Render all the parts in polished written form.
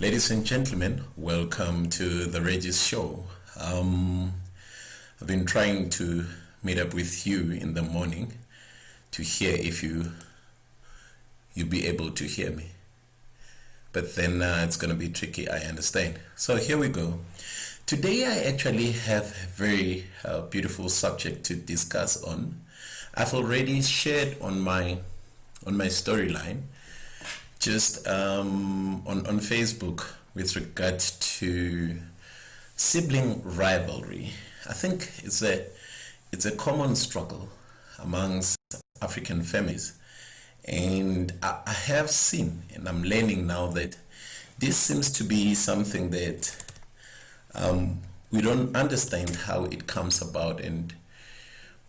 Ladies and gentlemen, welcome to the Regis Show. I've been trying to meet up with you in the morning to hear if you'll be able to hear me. But then it's going to be tricky, I understand. So here we go. Today I actually have a very beautiful subject to discuss on. I've already shared on my storyline just on Facebook with regard to sibling rivalry. I think it's a common struggle amongst African families, and I have seen, and I'm learning now, that this seems to be something that we don't understand how it comes about, and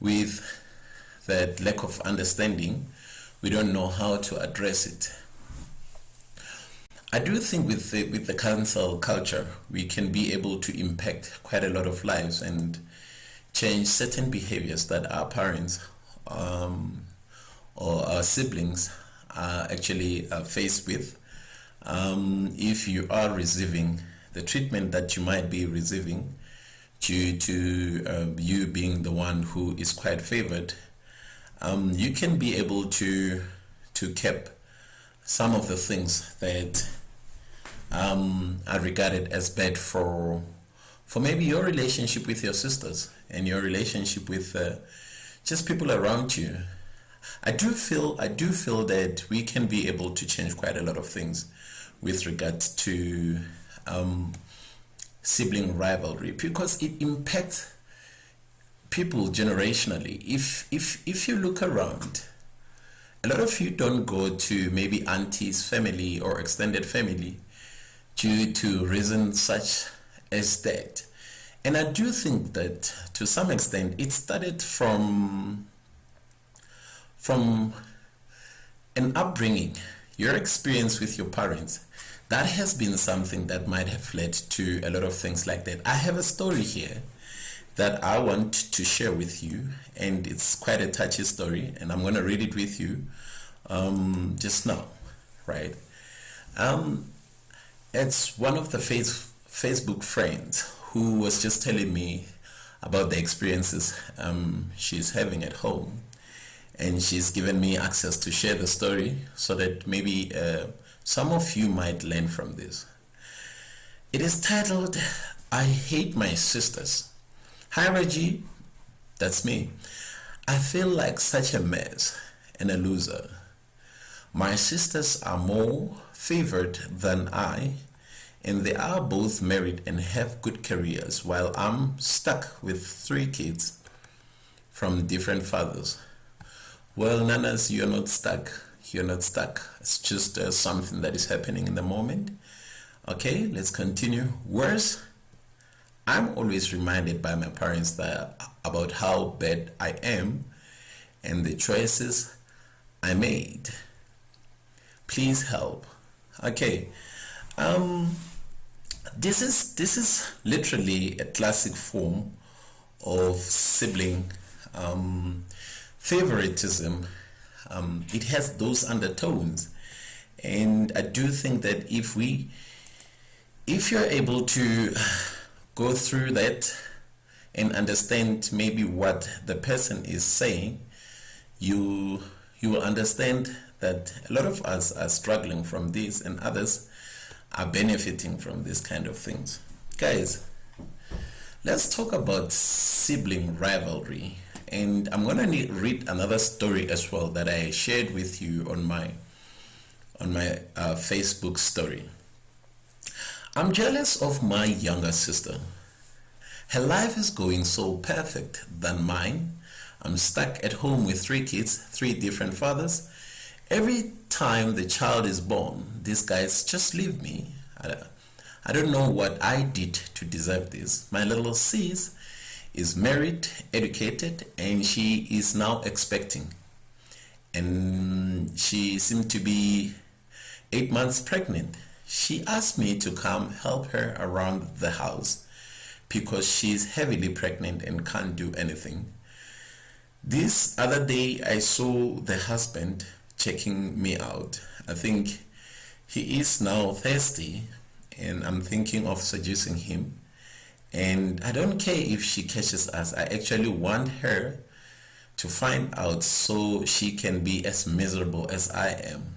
with that lack of understanding, we don't know how to address it. I do think with the cancel culture, we can be able to impact quite a lot of lives and change certain behaviors that our parents or our siblings are actually faced with. If you are receiving the treatment that you might be receiving due to you being the one who is quite favored, you can be able to keep some of the things that are regarded as bad for maybe your relationship with your sisters and your relationship with just people around you. I do feel that we can be able to change quite a lot of things with regard to sibling rivalry, because it impacts people generationally. If you look around, a lot of you don't go to maybe auntie's family or extended family due to reasons such as that. And I do think that to some extent it started from an upbringing, your experience with your parents. That has been something that might have led to a lot of things like that. I have a story here that I want to share with you, and it's quite a touchy story, and I'm going to read it with you just now, right? It's one of the Facebook friends who was just telling me about the experiences she's having at home, and she's given me access to share the story so that maybe some of you might learn from this. It is titled, "I Hate My Sisters." Hi Reggie, that's me. I feel like such a mess and a loser. My sisters are more favored than I, and they are both married and have good careers, while I'm stuck with 3 kids from different fathers. Well, Nanas, you're not stuck. You're not stuck. It's just something that is happening in the moment. Okay, let's continue. Worse, I'm always reminded by my parents about how bad I am and the choices I made. Please help. Okay, this is literally a classic form of sibling favoritism. It has those undertones, and I do think that if you're able to go through that and understand maybe what the person is saying, you will understand that a lot of us are struggling from this, and others are benefiting from this kind of things. Guys, let's talk about sibling rivalry, and I'm gonna read another story as well that I shared with you on my Facebook story. I'm jealous of my younger sister. Her life is going so perfect than mine. I'm stuck at home with 3 kids, 3 different fathers. Every time the child is born, these guys just leave me. I don't know what I did to deserve this. My little sis is married, educated, and she is now expecting. And she seemed to be 8 months pregnant. She asked me to come help her around the house because she's heavily pregnant and can't do anything. This other day I saw the husband checking me out. I think he is now thirsty and I'm thinking of seducing him. And I don't care if she catches us. I actually want her to find out so she can be as miserable as I am.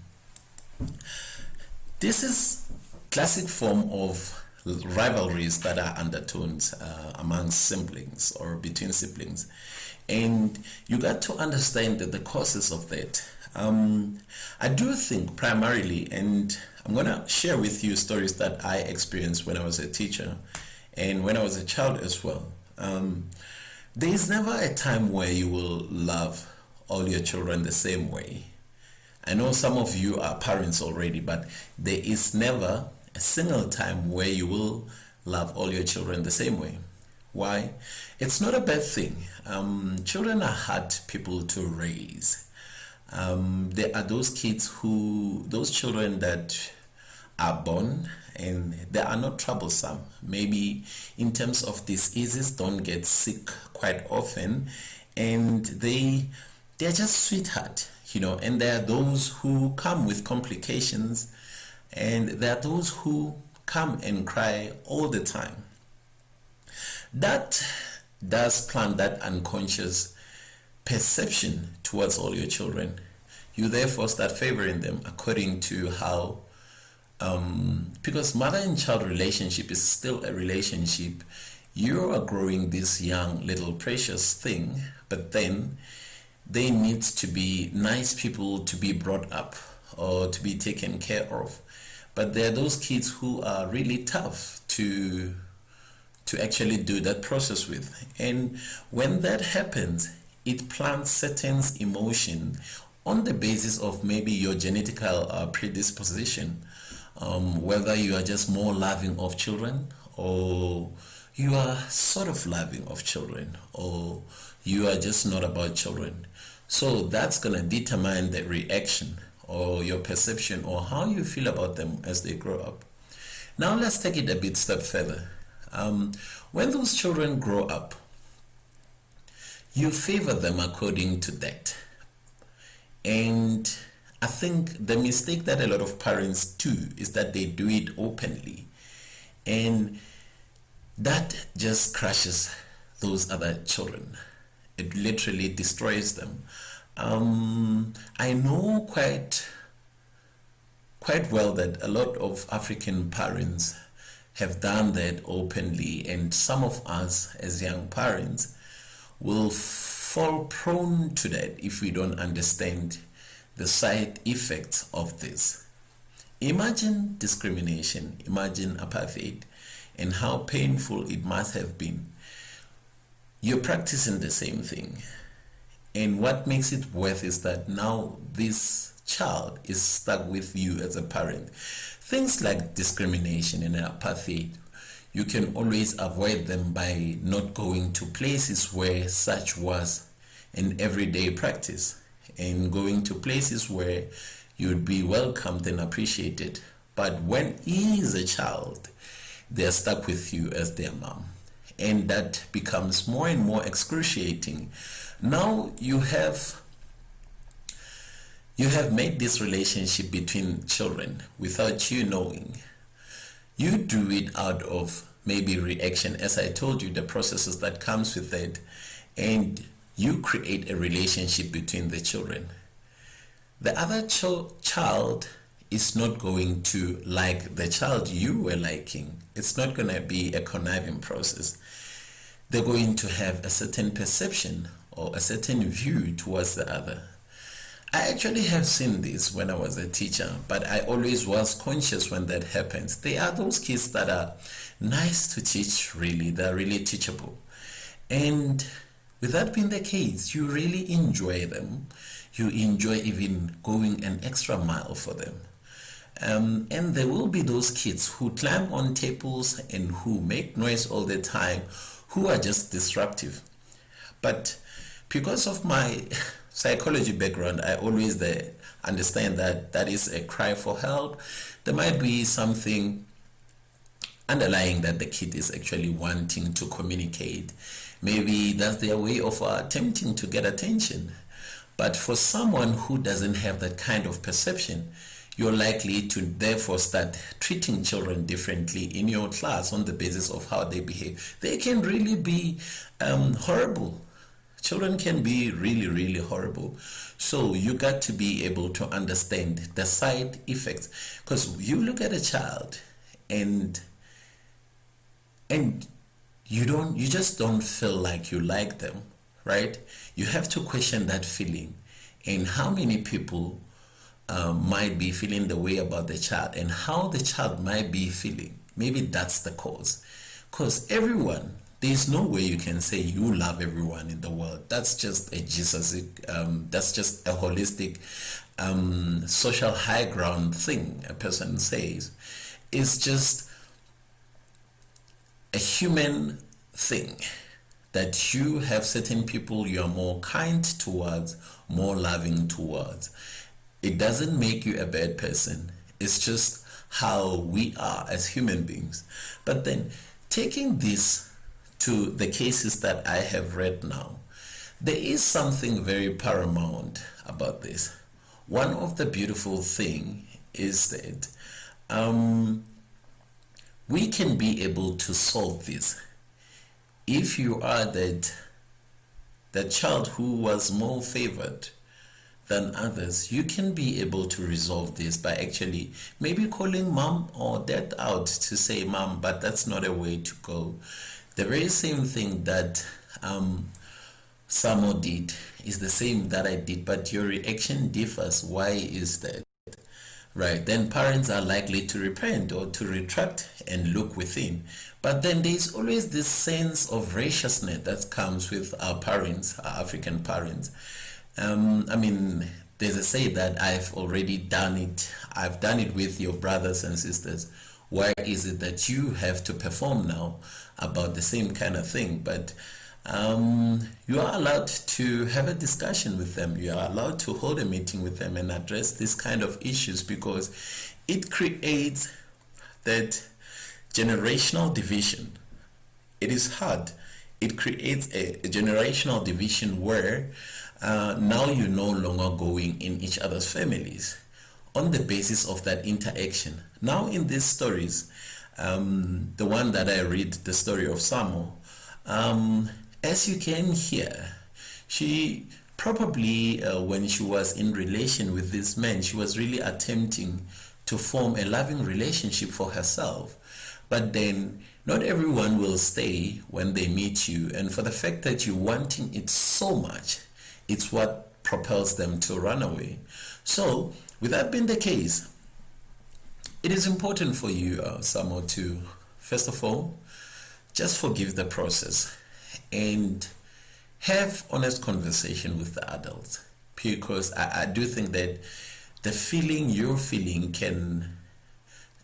This is classic form of rivalries that are undertones among siblings or between siblings, and you got to understand that the causes of that. I do think primarily, and I'm gonna share with you stories that I experienced when I was a teacher and when I was a child as well. There is never a time where you will love all your children the same way. I know some of you are parents already, but there is never a single time where you will love all your children the same way. Why? It's not a bad thing. Children are hard people to raise. There are those children that are born and they are not troublesome. Maybe in terms of diseases, don't get sick quite often, and they're just sweetheart, and there are those who come with complications, and there are those who come and cry all the time. That does plant that unconscious perception towards all your children. You therefore start favoring them according to how, because mother and child relationship is still a relationship. You are growing this young little precious thing, but then they need to be nice people to be brought up or to be taken care of. But there are those kids who are really tough to actually do that process with. And when that happens, it plants certain emotion on the basis of maybe your genetical predisposition, whether you are just more loving of children, or you are sort of loving of children, or you are just not about children. So that's going to determine the reaction or your perception or how you feel about them as they grow up. Now let's take it a bit step further. When those children grow up, you favor them according to that. And I think the mistake that a lot of parents do is that they do it openly. And that just crushes those other children. It literally destroys them. I know quite well that a lot of African parents have done that openly, and some of us as young parents will fall prone to that if we don't understand the side effects of this. Imagine discrimination, imagine apartheid, and how painful it must have been. You're practicing the same thing, and what makes it worse is that now this child is stuck with you as a parent. Things like discrimination and apartheid, you can always avoid them by not going to places where such was an everyday practice, and going to places where you'd be welcomed and appreciated. But when he is a child, they're stuck with you as their mom, and that becomes more and more excruciating. Now you have made this relationship between children without you knowing. You do it out of maybe reaction, as I told you, the processes that comes with it, and you create a relationship between the children. The other child is not going to like the child you were liking. It's not going to be a conniving process. They're going to have a certain perception or a certain view towards the other. I actually have seen this when I was a teacher, but I always was conscious when that happens. They are those kids that are nice to teach, really. They're really teachable. And with that being the case, you really enjoy them. You enjoy even going an extra mile for them. And there will be those kids who climb on tables and who make noise all the time, who are just disruptive. But because of my psychology background, I always understand that that is a cry for help. There might be something underlying that the kid is actually wanting to communicate. Maybe that's their way of attempting to get attention. But for someone who doesn't have that kind of perception, you're likely to therefore start treating children differently in your class on the basis of how they behave. They can really be horrible. Children can be really, really horrible. So you got to be able to understand the side effects. Because you look at a child and you just don't feel like you like them, right? You have to question that feeling. And how many people might be feeling the way about the child, and how the child might be feeling. Maybe that's the cause. Because everyone, there's no way you can say you love everyone in the world. That's just a that's just a holistic social high ground thing a person says. It's just a human thing that you have certain people you are more kind towards, more loving towards. It doesn't make you a bad person. It's just how we are as human beings. But then taking this to the cases that I have read now, there is something very paramount about this. One of the beautiful thing is that we can be able to solve this. If you are the child who was more favored than others, you can be able to resolve this by actually maybe calling mom or dad out to say, mom, but that's not a way to go. The very same thing that Samo did is the same that I did, but your reaction differs. Why is that? Right, then parents are likely to repent or to retract and look within. But then there's always this sense of graciousness that comes with our parents, our African parents. I mean, there's a say that I've already done it. I've done it with your brothers and sisters. Why is it that you have to perform now about the same kind of thing? But you are allowed to have a discussion with them. You are allowed to hold a meeting with them and address this kind of issues, because it creates that generational division. It is hard. It creates a generational division where now you're no longer going in each other's families on the basis of that interaction. Now in these stories, the one that I read, the story of Samo, as you can hear, she probably, when she was in relation with this man, she was really attempting to form a loving relationship for herself. But then not everyone will stay when they meet you, and for the fact that you're wanting it so much, it's what propels them to run away. So with that being the case, it is important for you, Samo, to first of all just forgive the process and have honest conversation with the adults, because I do think that the feeling you're feeling can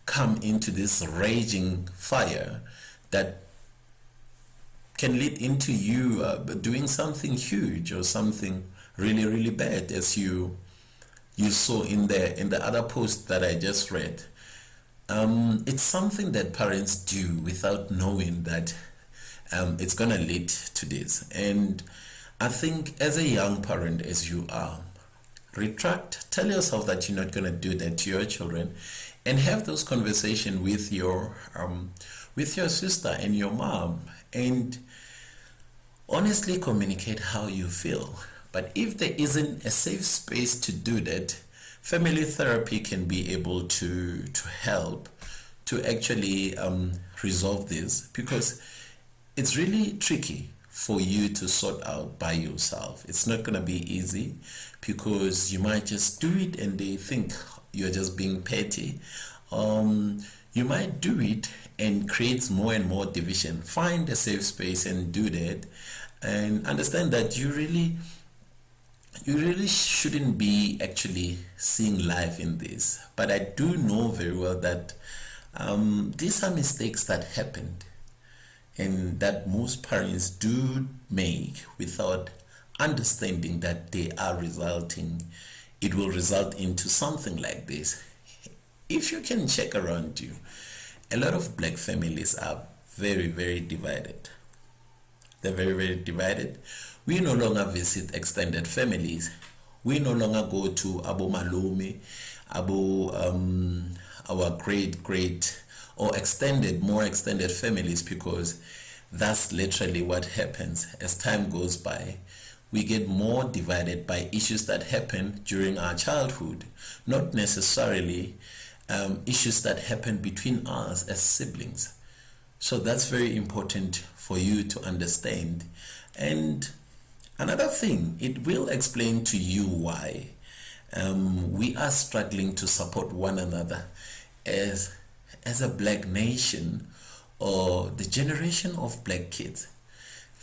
come into this raging fire that can lead into you doing something huge or something really, really bad, as you saw in the other post that I just read. It's something that parents do without knowing that it's gonna lead to this. And I think as a young parent, as you are, retract, tell yourself that you're not gonna do that to your children, and have those conversations with your sister and your mom, and honestly communicate how you feel. But if there isn't a safe space to do that, family therapy can be able to help to actually resolve this, because it's really tricky for you to sort out by yourself. It's not going to be easy, because you might just do it and they think you're just being petty. You might do it and creates more and more division. Find a safe space and do that, and understand that you really shouldn't be actually seeing life in this. But I do know very well that these are mistakes that happened, and that most parents do make without understanding that they are it will result into something like this. If you can check around you, a lot of black families are very, very divided. They're very, very divided. We no longer visit extended families. We no longer go to Abo Malumi, about our great or more extended families, because that's literally what happens. As time goes by, we get more divided by issues that happen during our childhood, not necessarily issues that happen between us as siblings. So that's very important for you to understand. And another thing, it will explain to you why we are struggling to support one another as a black nation, or the generation of black kids.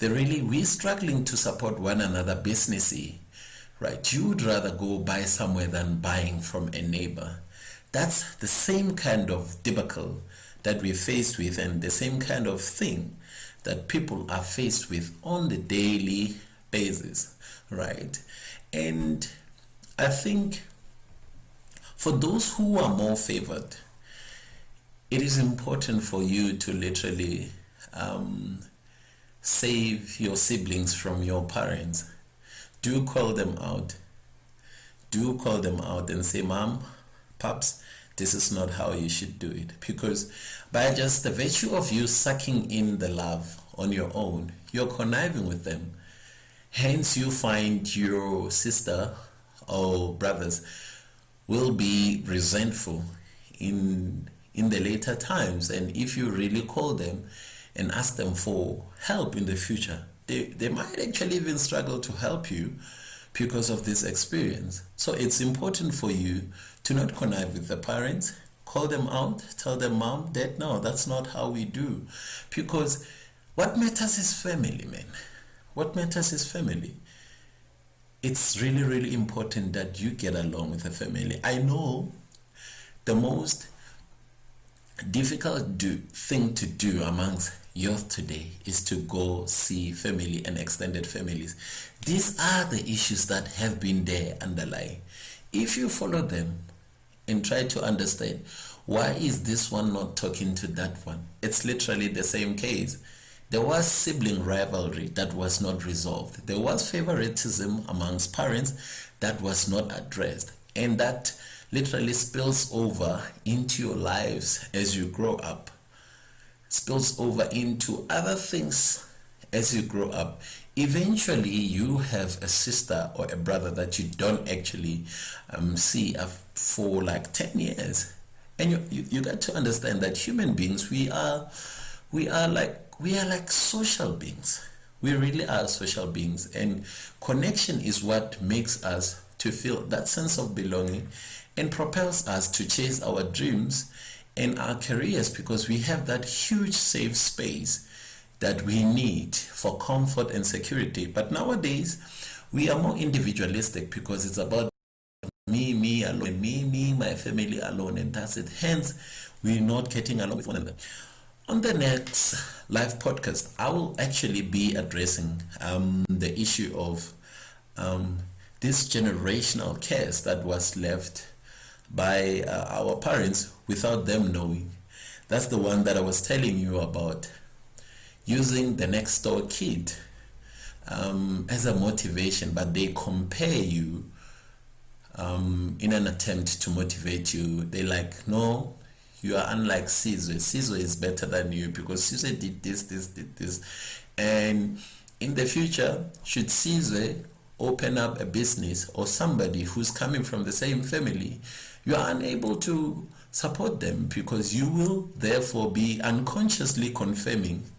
We're struggling to support one another businessy, right? You would rather go buy somewhere than buying from a neighbor. That's the same kind of debacle that we're faced with, and the same kind of thing that people are faced with on the daily basis, right? And I think for those who are more favored, it is important for you to literally save your siblings from your parents. Do call them out. Do call them out and say, Mom, Pops, this is not how you should do it. Because by just the virtue of you sucking in the love on your own, you're conniving with them. Hence, you find your sister or brothers will be resentful in the later times. And if you really call them and ask them for help in the future, they might actually even struggle to help you because of this experience. So it's important for you to not connive with the parents. Call them out, tell them, Mom, Dad, no, that's not how we do. Because what matters is family, man. What matters is family. It's really, really important that you get along with the family. I know the most difficult thing to do amongst youth today is to go see family and extended families. These are the issues that have been there underlying. If you follow them and try to understand, why is this one not talking to that one? It's literally the same case. There was sibling rivalry that was not resolved. There was favoritism amongst parents that was not addressed. And that literally spills over into your lives as you grow up. Spills over into other things as you grow up. Eventually, you have a sister or a brother that you don't actually see for like 10 years. And you got to understand that human beings, we are like social beings. We really are social beings, and connection is what makes us to feel that sense of belonging and propels us to chase our dreams and our careers, because we have that huge safe space that we need for comfort and security. But nowadays, we are more individualistic because it's about me alone, me, my family alone, and that's it. Hence, we're not getting along with one another. On the next live podcast, I will actually be addressing the issue of this generational curse that was left by our parents without them knowing. That's the one that I was telling you about, using the next door kid as a motivation, but they compare you in an attempt to motivate you. They like, no, you are unlike Sizwe. Sizwe is better than you because Sizwe did this. And in the future, should Sizwe open up a business, or somebody who's coming from the same family, you are unable to support them because you will therefore be unconsciously confirming